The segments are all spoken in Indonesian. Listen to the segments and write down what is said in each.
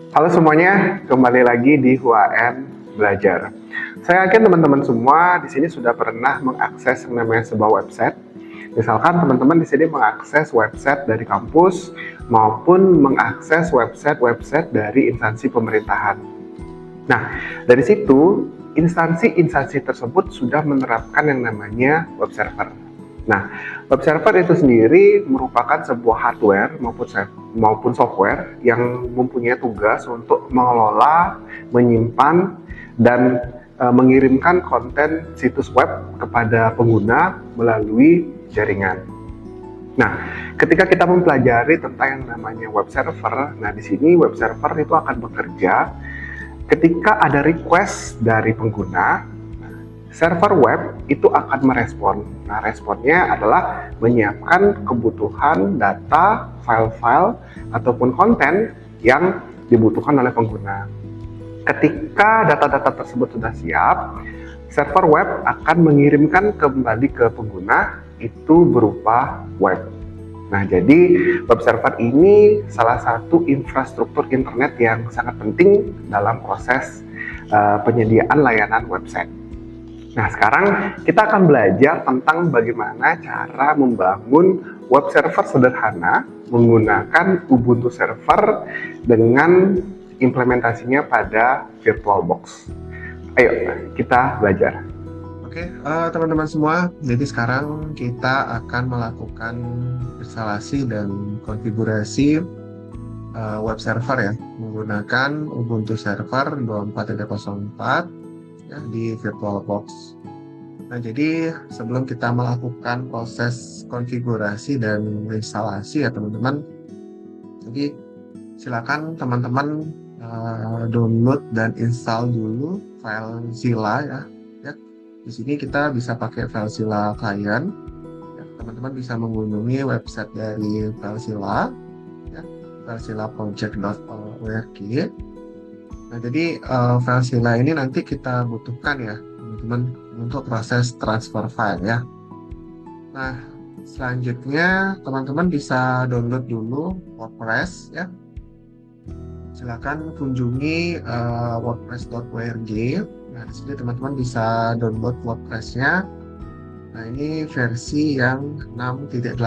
Halo semuanya, kembali lagi di HUAN Belajar. Saya yakin teman-teman semua di sini sudah pernah mengakses yang namanya sebuah website. Misalkan teman-teman di sini mengakses website dari kampus maupun mengakses website-website dari instansi pemerintahan. Nah, dari situ instansi-instansi tersebut sudah menerapkan yang namanya web server. Nah, web server itu sendiri merupakan sebuah hardware maupun software yang mempunyai tugas untuk mengelola, menyimpan, dan mengirimkan konten situs web kepada pengguna melalui jaringan. Nah, ketika kita mempelajari tentang yang namanya web server, nah di sini web server itu akan bekerja ketika ada request dari pengguna, server web itu akan merespon. Nah, responnya adalah menyiapkan kebutuhan data, file-file, ataupun konten yang dibutuhkan oleh pengguna. Ketika data-data tersebut sudah siap, server web akan mengirimkan kembali ke pengguna itu berupa web. Nah, jadi web server ini salah satu infrastruktur internet yang sangat penting dalam proses penyediaan layanan website. Nah, sekarang kita akan belajar tentang bagaimana cara membangun web server sederhana menggunakan Ubuntu Server dengan implementasinya pada VirtualBox. Ayo, kita belajar. Oke, teman-teman semua, jadi sekarang kita akan melakukan instalasi dan konfigurasi web server ya, menggunakan Ubuntu Server 24.04 ya, di VirtualBox. Nah, jadi sebelum kita melakukan proses konfigurasi dan instalasi ya teman-teman, jadi silakan teman-teman download dan install dulu file Zilla ya. Di sini kita bisa pakai FileZilla client. Ya, teman-teman bisa mengunjungi website dari FileZilla, ya, filezilla.project.org. Nah, jadi FileZilla ini nanti kita butuhkan ya, teman-teman, untuk proses transfer file ya. Nah, selanjutnya teman-teman bisa download dulu WordPress ya. Silakan kunjungi wordpress.org. Nah, di sini teman-teman bisa download WordPress-nya. Nah, ini versi yang 6.8.2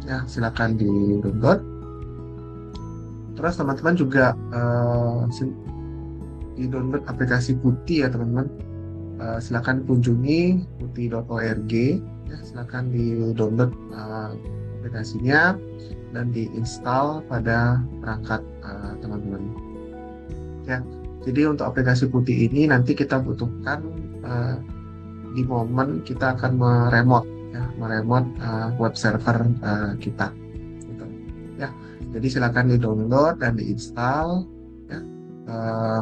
ya, silakan di-download. Terus teman-teman juga di-download aplikasi Putih ya, teman-teman. Silakan kunjungi putih.org ya, silakan di-download aplikasinya dan diinstal pada perangkat teman-teman. Ya. Jadi untuk aplikasi Putih ini nanti kita butuhkan di momen kita akan meremot web server kita. Gitu. Ya, jadi silakan di-download dan diinstal ya,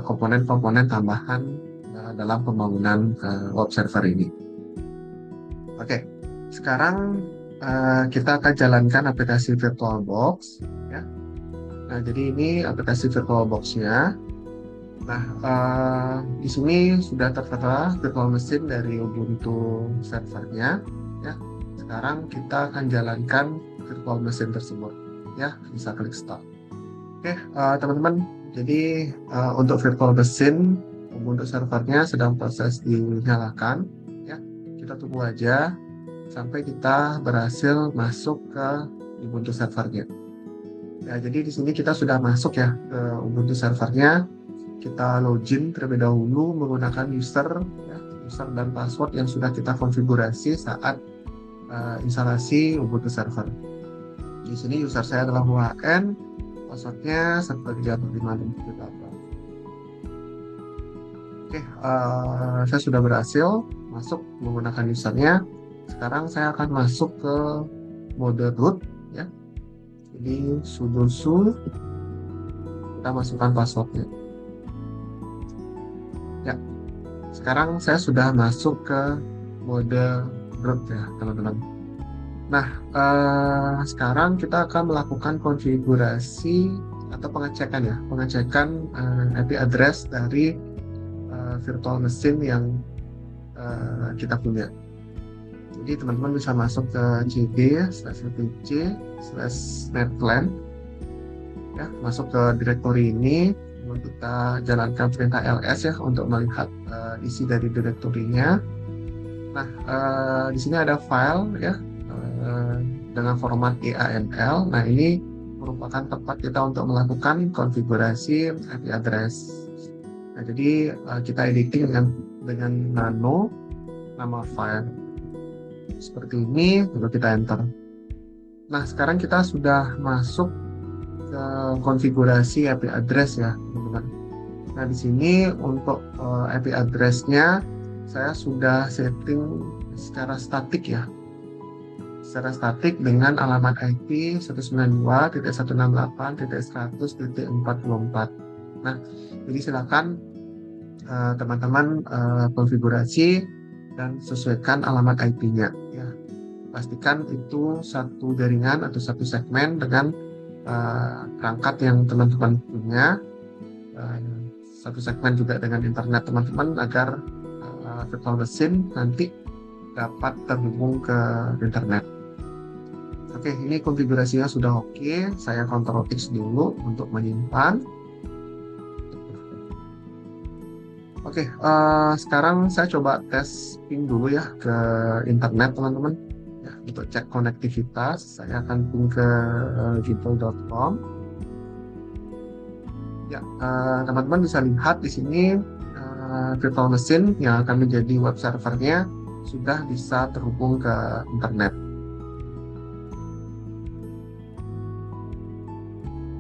komponen-komponen tambahan dalam pembangunan web server ini. Oke, sekarang kita akan jalankan aplikasi VirtualBox. Ya. Nah, jadi ini aplikasi VirtualBox-nya. Nah, di sini sudah tertera virtual machine dari Ubuntu servernya. Ya, sekarang kita akan jalankan virtual machine tersebut. Ya, bisa klik start. Oke, teman-teman. Jadi untuk virtual machine Ubuntu servernya sedang proses dinyalakan. Ya, kita tunggu aja sampai kita berhasil masuk ke Ubuntu servernya. Ya, jadi di sini kita sudah masuk ya ke Ubuntu servernya. Kita login terlebih dahulu menggunakan user dan password yang sudah kita konfigurasi saat instalasi Ubuntu server. Di sini user saya adalah HUAN, passwordnya 135578. Oke, saya sudah berhasil masuk menggunakan usernya. Sekarang saya akan masuk ke mode root ya. Jadi sudo su, kita masukkan passwordnya. Ya, sekarang saya sudah masuk ke mode root ya teman-teman. Nah, sekarang kita akan melakukan konfigurasi atau pengecekan IP address dari virtual machine yang kita punya. Jadi teman-teman bisa masuk ke cd/vpc/netplan ya, masuk ke direktori ini. Kita jalankan perintah ls ya untuk melihat isi dari direktorinya. Nah, di sini ada file ya dengan format EAML. Nah, ini merupakan tempat kita untuk melakukan konfigurasi IP address. Nah, jadi kita editing dengan nano nama file seperti ini, lalu kita enter. Nah, sekarang kita sudah masuk ke konfigurasi IP address ya, teman-teman. Nah, di sini untuk IP address-nya saya sudah setting secara statik ya. Secara statik dengan alamat IP 192.168.100.44. Nah, jadi silakan teman-teman konfigurasi dan sesuaikan alamat IP-nya ya. Pastikan itu satu jaringan atau satu segmen dengan perangkat yang teman-teman punya, satu segmen juga dengan internet teman-teman agar virtual machine nanti dapat terhubung ke internet. Oke, ini konfigurasinya sudah oke. Saya Ctrl X dulu untuk menyimpan. Oke, sekarang saya coba tes ping dulu ya ke internet teman-teman. Ya, untuk cek konektivitas, saya akan ping ke gmail.com. Ya, teman-teman bisa lihat di sini virtual machine yang akan menjadi web servernya sudah bisa terhubung ke internet.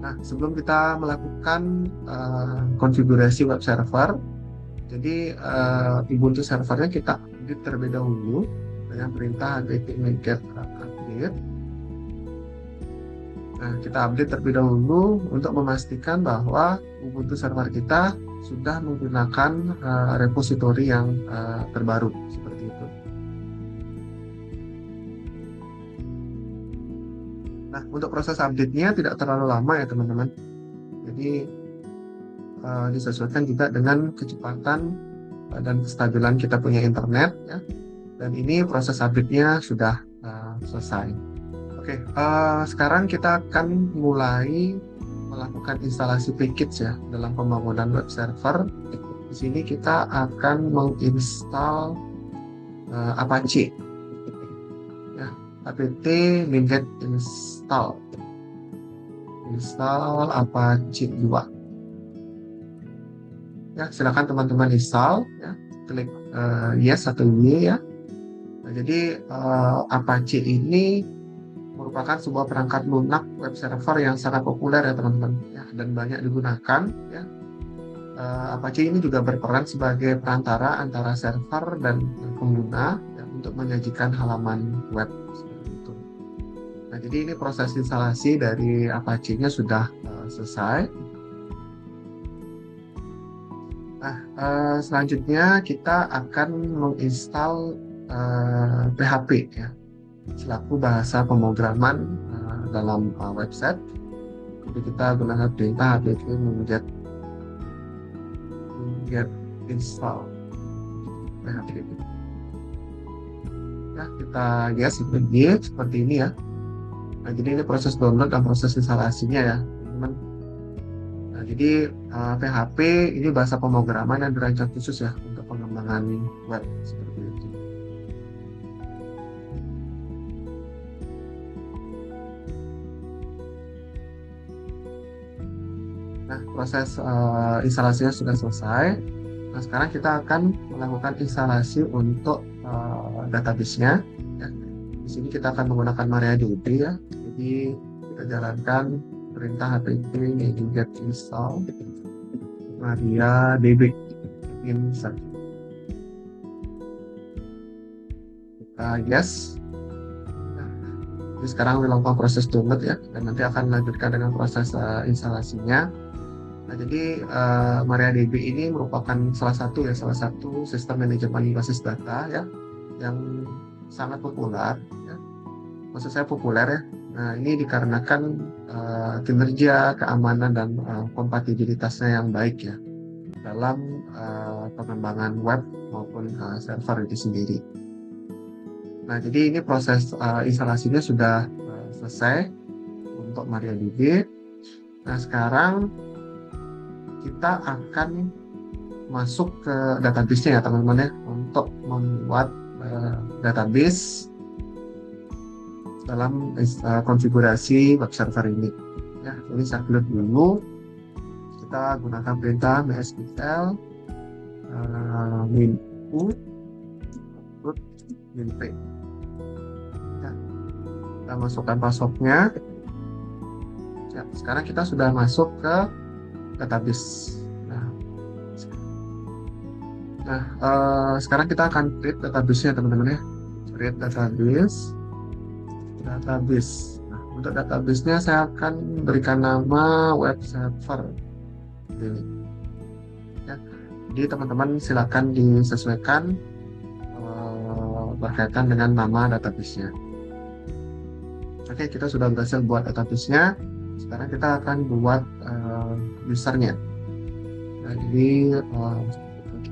Nah, sebelum kita melakukan konfigurasi web server, jadi Ubuntu servernya kita update terlebih dahulu dengan perintah get update. Nah, kita update terlebih dahulu untuk memastikan bahwa Ubuntu server kita sudah menggunakan repositori yang terbaru seperti itu. Nah, untuk proses update-nya tidak terlalu lama ya teman-teman. Jadi disesuaikan juga dengan kecepatan dan kestabilan kita punya internet ya. Dan ini proses update-nya sudah selesai. Oke, sekarang kita akan mulai melakukan instalasi package ya dalam pembangunan web server. Di sini kita akan menginstal Apache ya, apt minget install Apache 2 ya. Silakan teman-teman install ya, klik yes atau y ya. Nah, jadi Apache ini merupakan sebuah perangkat lunak web server yang sangat populer ya teman-teman ya, dan banyak digunakan ya. Apache ini juga berperan sebagai perantara antara server dan pengguna ya, untuk menyajikan halaman web seperti itu. Nah, jadi ini proses instalasi dari Apache-nya sudah selesai. Nah, selanjutnya kita akan menginstal PHP ya, selaku bahasa pemrograman dalam website. Jadi kita gunakan perintah apt get install PHP. Ya, kita yes seperti ini ya. Nah, jadi ini proses download dan proses instalasinya ya, teman-teman. Nah, jadi PHP ini bahasa pemrograman yang dirancang khusus ya untuk pengembangan web seperti itu. Nah, proses instalasinya sudah selesai. Nah, sekarang kita akan melakukan instalasi untuk database-nya. Ya. Di sini kita akan menggunakan MariaDB ya. Jadi kita jalankan perintah apt get install MariaDB insert. Kita yes. Jadi sekarang dilakukan proses download ya, dan nanti akan melanjutkan dengan proses instalasinya. Nah, jadi MariaDB ini merupakan salah satu sistem manajemen basis data ya yang sangat populer ya. Maksud saya populer ya. Nah, ini dikarenakan kinerja, keamanan dan kompatibilitasnya yang baik ya dalam pengembangan web maupun server itu sendiri. Nah, jadi ini proses instalasinya sudah selesai untuk MariaDB. Nah, sekarang kita akan masuk ke database-nya ya teman-teman ya, untuk membuat database dalam konfigurasi web server ini. Ya, ini saya clear dulu. Kita gunakan perintah MySQL min u root min p. Ya, kita masukkan passwordnya. Ya, sekarang kita sudah masuk ke database. Sekarang kita akan create database-nya teman-teman ya. Create database. Nah, untuk database-nya saya akan berikan nama web server. Ini. Ya. Jadi teman-teman silakan disesuaikan berkaitan dengan nama database-nya. Oke, kita sudah berhasil buat database-nya. Sekarang kita akan buat user-nya. Nah, jadi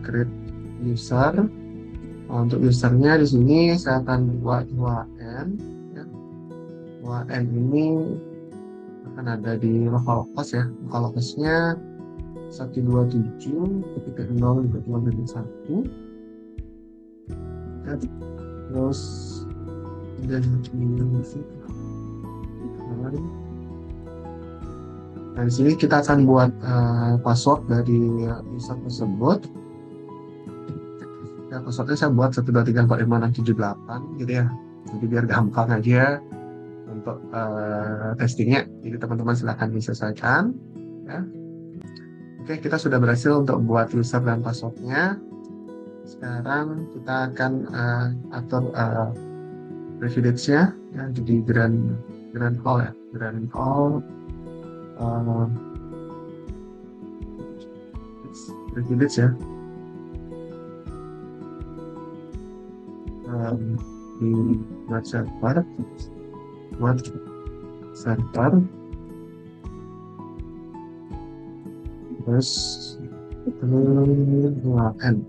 create user. Untuk usernya di sini saya akan buat UAN. Ya. UAN ini akan ada di localhost ya. Localhost-nya 127.0.1. Ya. Terus nah, di sini kita akan buat password dari user tersebut. Ya, passwordnya saya buat 123456788 gitu ya. Jadi biar gampang aja untuk testingnya. Jadi teman-teman silahkan disesuaikan. Ya. Oke, kita sudah berhasil untuk buat user dan passwordnya. Sekarang kita akan atur privilege-nya. Ya, jadi grand all ya. Grand all privilege ya. Di web server terus UAN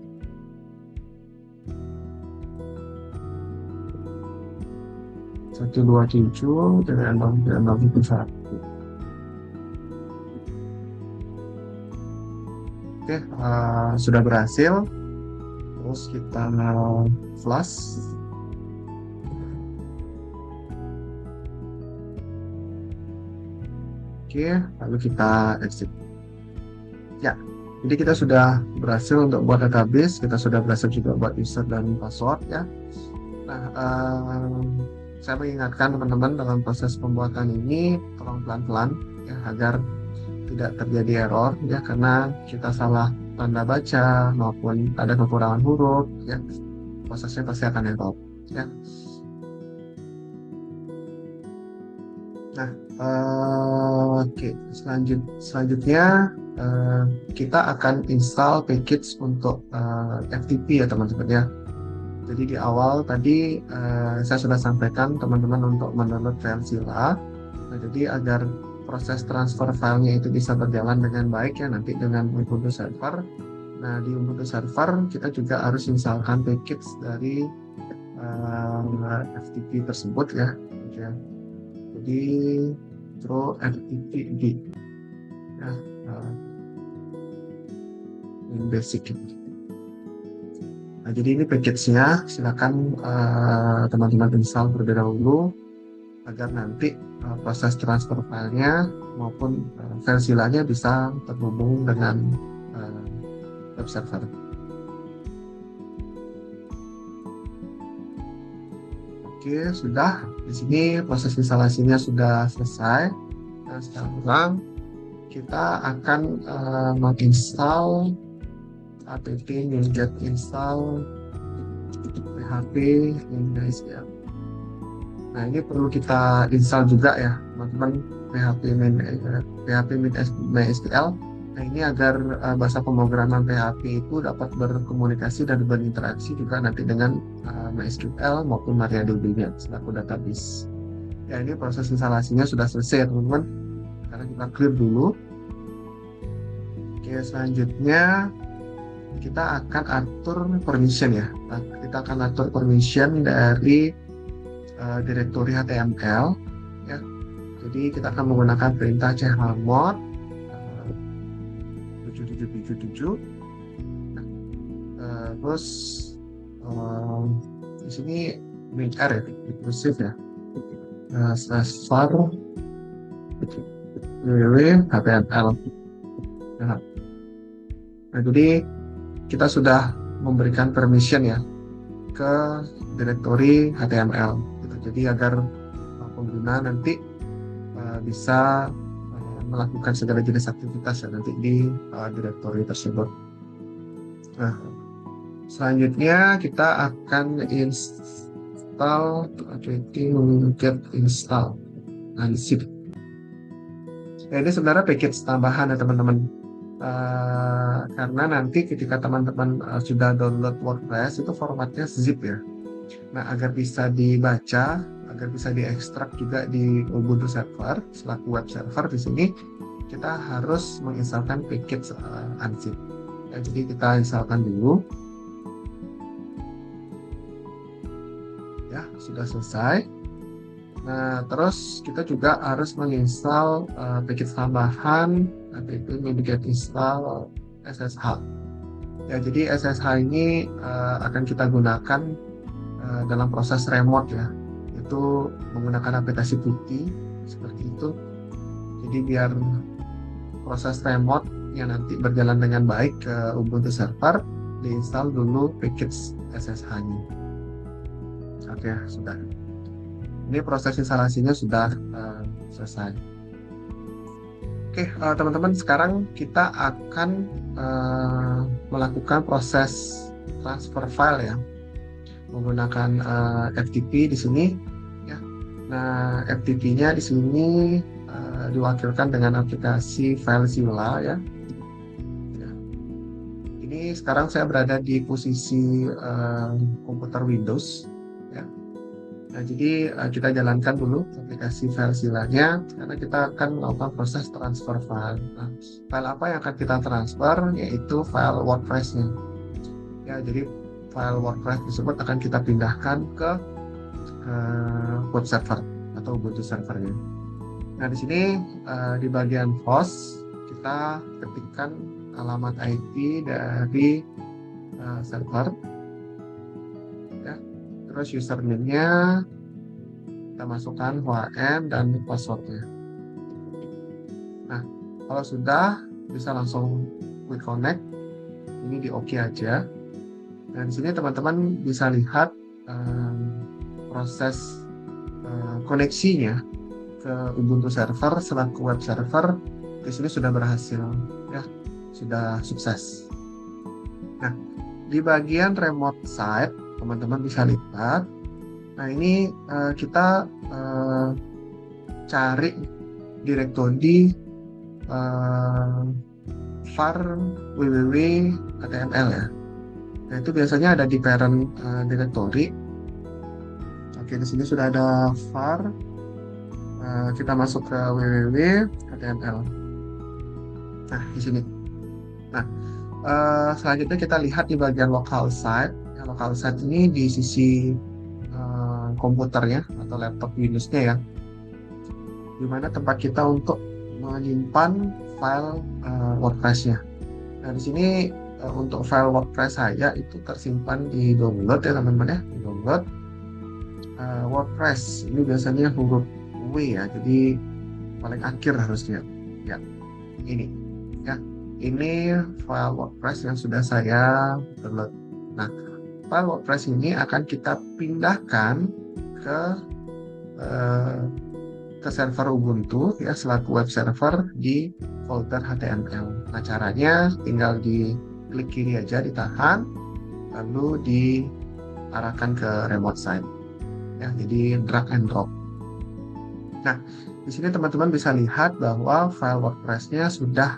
127 dengan 0.1. Oke, sudah berhasil. Terus kita flash. Oke, lalu kita exit. Ya, jadi kita sudah berhasil untuk buat database, kita sudah berhasil juga buat user dan password ya. Nah, saya mengingatkan teman-teman dalam proses pembuatan ini tolong pelan-pelan ya, agar tidak terjadi error ya, karena kita salah tanda baca maupun ada kekurangan huruf ya, prosesnya pasti akan error ya. Nah, oke, selanjutnya kita akan install package untuk FTP ya teman-teman ya. Jadi di awal tadi saya sudah sampaikan teman-teman untuk mendownload FileZilla. Nah, jadi agar proses transfer filenya itu bisa berjalan dengan baik ya nanti dengan Ubuntu Server. Nah, di Ubuntu Server kita juga harus installkan package dari FTP tersebut ya. Jadi through FTP ya, ini basic. Nah, jadi ini package-nya, silakan teman-teman install terlebih dahulu agar nanti proses transfer filenya maupun FileZilla-nya bisa terhubung dengan web server. Oke, sudah. Di sini proses instalasinya sudah selesai. Nah, sekarang kita akan menginstal apt get install php min-sql. Nah, ini perlu kita install juga ya teman-teman, php min-sql. Nah, ini agar bahasa pemrograman PHP itu dapat berkomunikasi dan berinteraksi juga nanti dengan MySQL maupun MariaDB-nya selaku database. Ya, ini proses instalasinya sudah selesai teman-teman. Sekarang kita clear dulu. Oke, selanjutnya kita akan atur permission ya. Nah, kita akan atur permission dari direktori HTML ya. Jadi kita akan menggunakan perintah chmod 7777. Terus di sini min r ya, inclusive ya, slash var www.html. Nah, jadi kita sudah memberikan permission ya ke direktori HTML gitu. Jadi agar pengguna nanti bisa melakukan segala jenis aktivitas ya nanti di direktori tersebut. Nah, selanjutnya kita akan install get install Ansible. Nah, ini sebenarnya package tambahan ya teman-teman. Karena nanti ketika teman-teman sudah download WordPress itu formatnya zip ya. Nah, agar bisa dibaca, agar bisa diekstrak juga di Ubuntu server selaku web server, di sini kita harus menginstalkan package Ansible. Ya, jadi kita instalkan dulu. Ya, sudah selesai. Nah, terus kita juga harus menginstal package tambahan, yaitu get install SSH. Ya, jadi SSH ini akan kita gunakan dalam proses remote ya, itu menggunakan aplikasi putih seperti itu. Jadi biar proses remote yang nanti berjalan dengan baik ke Ubuntu server, diinstal dulu package SSH-nya. Oke, sudah. Ini proses instalasinya sudah selesai. Oke, teman-teman, sekarang kita akan melakukan proses transfer file ya, menggunakan FTP di sini. Ya. Nah, FTP-nya di sini diwakilkan dengan aplikasi FileZilla ya. Ini sekarang saya berada di posisi komputer Windows. Ya. Nah, jadi kita jalankan dulu aplikasi FileZilla-nya karena kita akan melakukan proses transfer file. Nah, file apa yang akan kita transfer? Yaitu file WordPress-nya. Ya, jadi file WordPress tersebut akan kita pindahkan ke web server atau Ubuntu servernya. Nah, di sini di bagian host kita ketikkan alamat IP dari server. Terus username-nya kita masukkan HM dan password-nya. Nah, kalau sudah bisa langsung klik connect. Ini di OK aja. Dan di sini teman-teman bisa lihat proses koneksinya ke Ubuntu server selaku web server di sini sudah berhasil ya, sudah sukses. Nah, di bagian remote site teman-teman bisa lihat. Nah, ini kita cari direktori var www.html ya. Nah, itu biasanya ada di parent directory. Oke, di sini sudah ada var. Kita masuk ke www.html. Nah, di sini. Nah, selanjutnya kita lihat di bagian local site. Local site ini di sisi komputernya atau laptop Windows-nya ya, dimana tempat kita untuk menyimpan file WordPress-nya. Nah, di sini untuk file WordPress saya itu tersimpan di download ya teman-teman ya, di download WordPress. Ini biasanya huruf W ya, jadi paling akhir harusnya ya. Ini ya, ini file WordPress yang sudah saya download. Nah, file WordPress ini akan kita pindahkan ke server Ubuntu ya selaku web server di folder HTML. Nah, caranya tinggal di klik kiri aja, ditahan, lalu diarahkan ke remote site. Ya, jadi drag and drop. Nah, di sini teman-teman bisa lihat bahwa file WordPress-nya sudah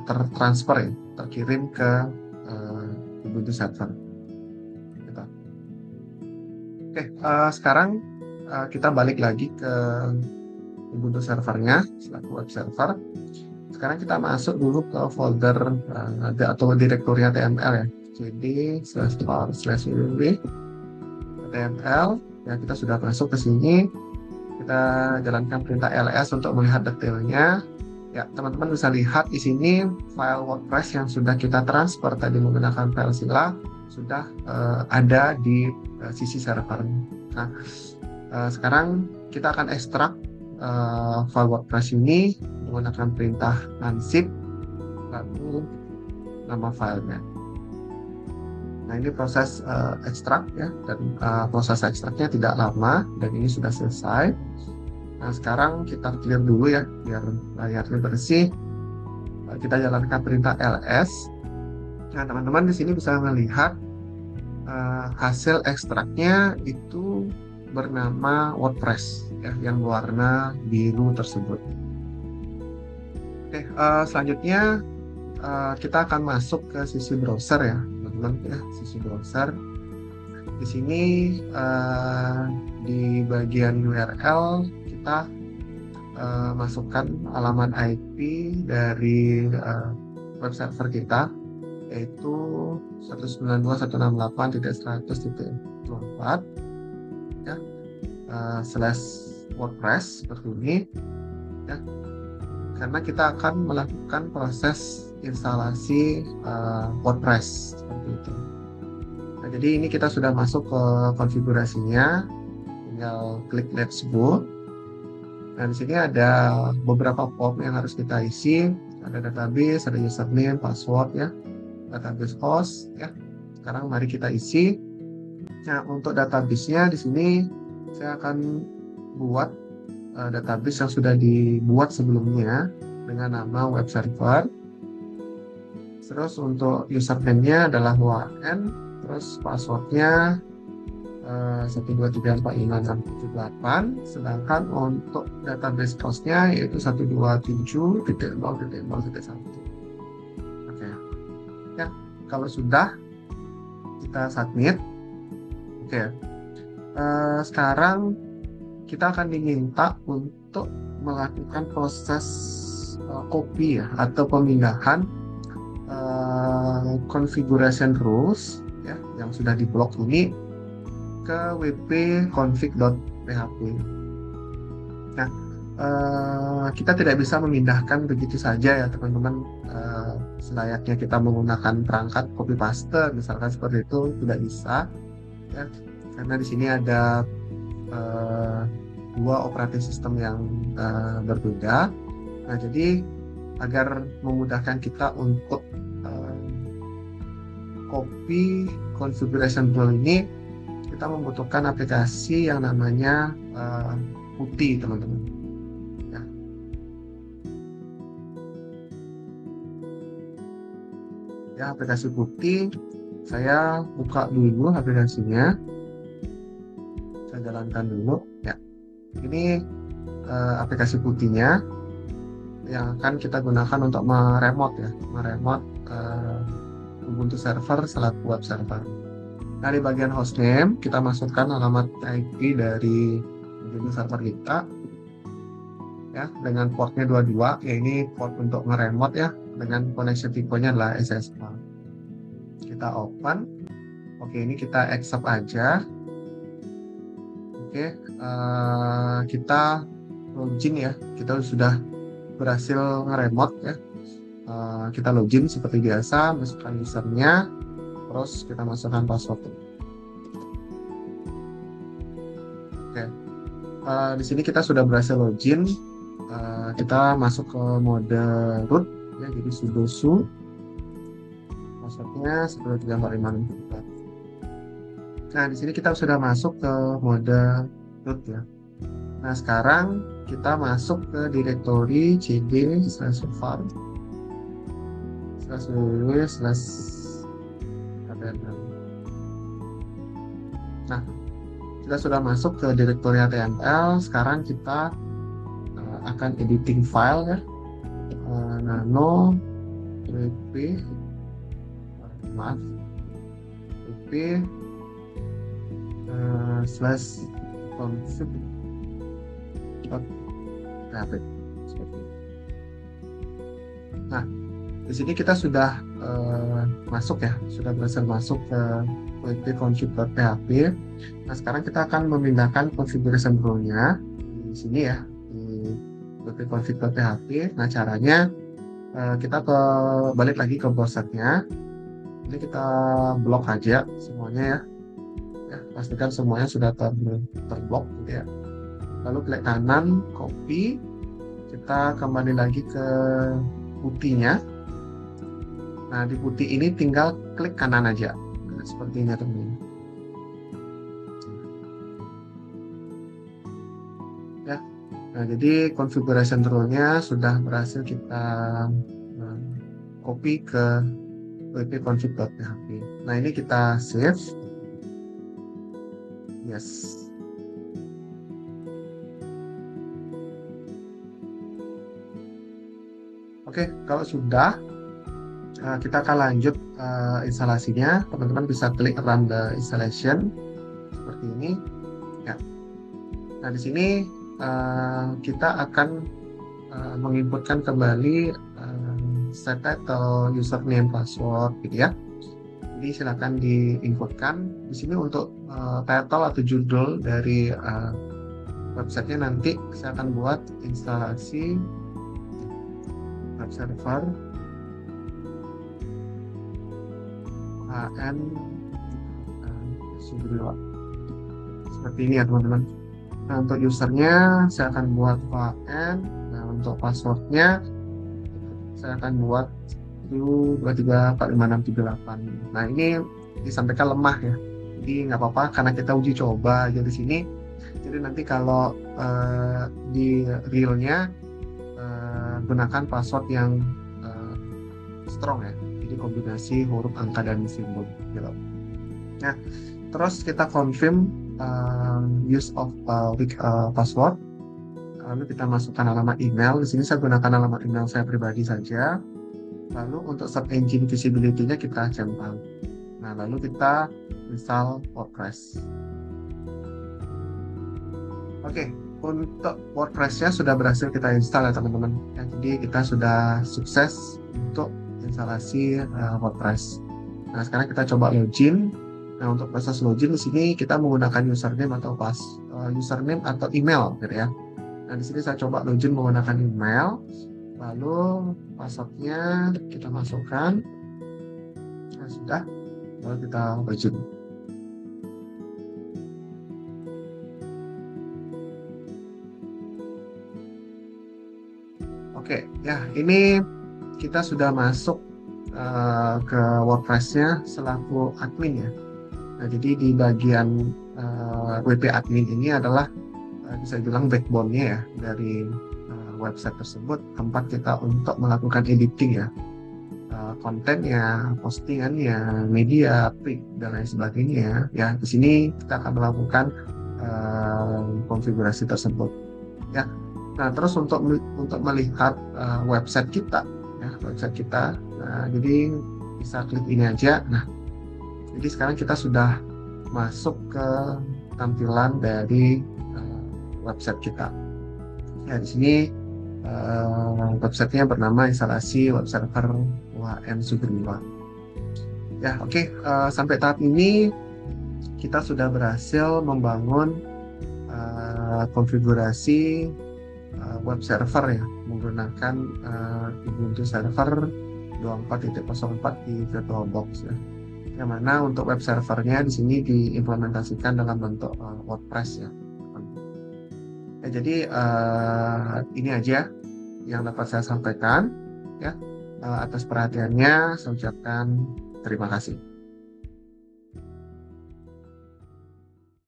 tertransfer ya, terkirim ke Ubuntu server. Gitu. Oke, sekarang kita balik lagi ke Ubuntu servernya selaku web server. Sekarang kita masuk dulu ke folder atau direktori HTML ya. Jadi /var/www HTML ya, kita sudah masuk ke sini. kita jalankan perintah ls untuk melihat detailnya. Ya, teman-teman bisa lihat di sini file WordPress yang sudah kita transfer tadi menggunakan FileZilla sudah ada di sisi server. Nah, sekarang kita akan ekstrak file WordPress ini menggunakan perintah unzip lalu nama filenya. Nah, ini proses ekstrak ya, dan proses ekstraknya tidak lama dan ini sudah selesai. Nah, sekarang kita clear dulu ya biar layarnya bersih. Kita jalankan perintah ls. Nah, teman-teman di sini bisa melihat hasil ekstraknya itu bernama WordPress ya, yang warna biru tersebut. Oke, selanjutnya kita akan masuk ke sisi browser ya, teman-teman ya, sisi browser. Di sini di bagian URL kita masukkan alamat IP dari web server kita, yaitu 192.168.100.4 ya, /WordPress seperti ini ya, karena kita akan melakukan proses instalasi WordPress seperti itu. Nah, jadi ini kita sudah masuk ke konfigurasinya, tinggal klik Let's Go. Nah, di sini ada beberapa form yang harus kita isi. Ada database, ada username, password ya, database host ya. Sekarang mari kita isi. Nah, untuk database-nya di sini saya akan buat database yang sudah dibuat sebelumnya dengan nama web server. Terus untuk username-nya adalah WN, terus passwordnya 123456778, sedangkan untuk database host-nya yaitu 127.0.0.1. Oke. Ya, kalau sudah kita submit. Oke. Sekarang kita akan diminta untuk melakukan proses copy ya, atau pemindahan configuration rules ya yang sudah diblok ini ke wp-config.php. Nah, kita tidak bisa memindahkan begitu saja ya teman-teman, selayaknya kita menggunakan perangkat copy paste misalkan seperti itu, tidak bisa ya, karena di sini ada dua operating system yang berbeda. Nah, jadi agar memudahkan kita untuk copy configuration rule ini, kita membutuhkan aplikasi yang namanya Putty, teman-teman. Ya, aplikasi Putty, saya buka dulu aplikasinya. Saya jalankan dulu. Ya, ini aplikasi Putty-nya yang akan kita gunakan untuk meremote ya, Ubuntu server selaku web server. Nah, di bagian hostname kita masukkan alamat IP dari Ubuntu server kita ya, dengan portnya 22 ya, ini port untuk ngeremote ya, dengan connection tipenya adalah SSH. Kita open. Oke, ini kita accept aja. Oke, kita login ya, kita sudah berhasil ngeremote ya. Kita login seperti biasa, masukkan usernya, terus kita masukkan password. Oke, di sini kita sudah berhasil login. Kita masuk ke mode root ya, jadi sudo su, passwordnya 1234567. Nah, di sini kita sudah masuk ke mode root ya. Nah, sekarang kita masuk ke direktori cd/var/www/html. Nah, kita sudah masuk ke direktori HTML. Sekarang kita akan editing file ya, nano wp /config. Nah, di sini kita sudah masuk ya, sudah berhasil masuk ke wp-config.php. Nah, sekarang kita akan memindahkan configuration rule-nya di di sini ya, di wp-config.php. Nah, caranya kita balik lagi ke browsernya. Ini kita blok aja semuanya ya. Ya, pastikan semuanya sudah terblok gitu ya. Lalu klik kanan, copy. Kita kembali lagi ke putihnya. Nah, di putih ini tinggal klik kanan aja. Nah, seperti ini teman-teman. Ya. Nah, jadi configuration rule-nya sudah berhasil kita copy ke wp-config.php. Nah, ini kita save. Yes. Oke, kalau sudah, kita akan lanjut instalasinya. Teman-teman bisa klik run the installation seperti ini. Ya. Nah, di sini kita akan menginputkan kembali set title, username, password, gitu ya. Jadi silakan diinputkan. Di sini untuk title atau judul dari websitenya nanti saya akan buat instalasi web server HN Subdriwa. Seperti ini ya teman-teman. Nah, untuk usernya saya akan buat HN. Nah, untuk passwordnya saya akan buat 1234568. Nah, ini disampaikan lemah ya. Jadi nggak apa-apa karena kita uji coba aja di sini. Jadi nanti kalau di realnya gunakan password yang strong ya. Jadi kombinasi huruf, angka, dan simbol gitu. Nah, terus kita confirm use of password. Lalu kita masukkan alamat email. Di sini saya gunakan alamat email saya pribadi saja. Lalu untuk search engine visibility-nya kita centang. Nah, lalu kita install WordPress. Oke, untuk WordPress-nya sudah berhasil kita install ya teman-teman. Ya, jadi kita sudah sukses untuk instalasi WordPress. Nah, sekarang kita coba login. Nah, untuk proses login di sini kita menggunakan username atau username atau email, gitu ya. Nah, di sini saya coba login menggunakan email. Lalu passwordnya kita masukkan. Nah, sudah. Lalu kita login. Oke, ya ini kita sudah masuk ke WordPress-nya selaku admin ya. Nah, jadi di bagian WP admin ini adalah bisa bilang backbone-nya ya dari website tersebut, tempat kita untuk melakukan editing ya, kontennya, postingannya, media, print dan lain sebagainya. Ya, di sini kita akan melakukan konfigurasi tersebut. Ya. Nah, terus untuk melihat website kita, ya, Nah, jadi bisa klik ini aja. Nah, jadi sekarang kita sudah masuk ke tampilan dari website kita. Ya, di sini websitenya bernama instalasi web server UHM Subdriwa. Ya, oke. Sampai tahap ini kita sudah berhasil membangun konfigurasi web server ya menggunakan Ubuntu server 24.04 di VirtualBox ya. Yang mana untuk web servernya di sini diimplementasikan dalam bentuk WordPress ya. Ya, jadi ini aja yang dapat saya sampaikan ya. Atas perhatiannya saya ucapkan terima kasih.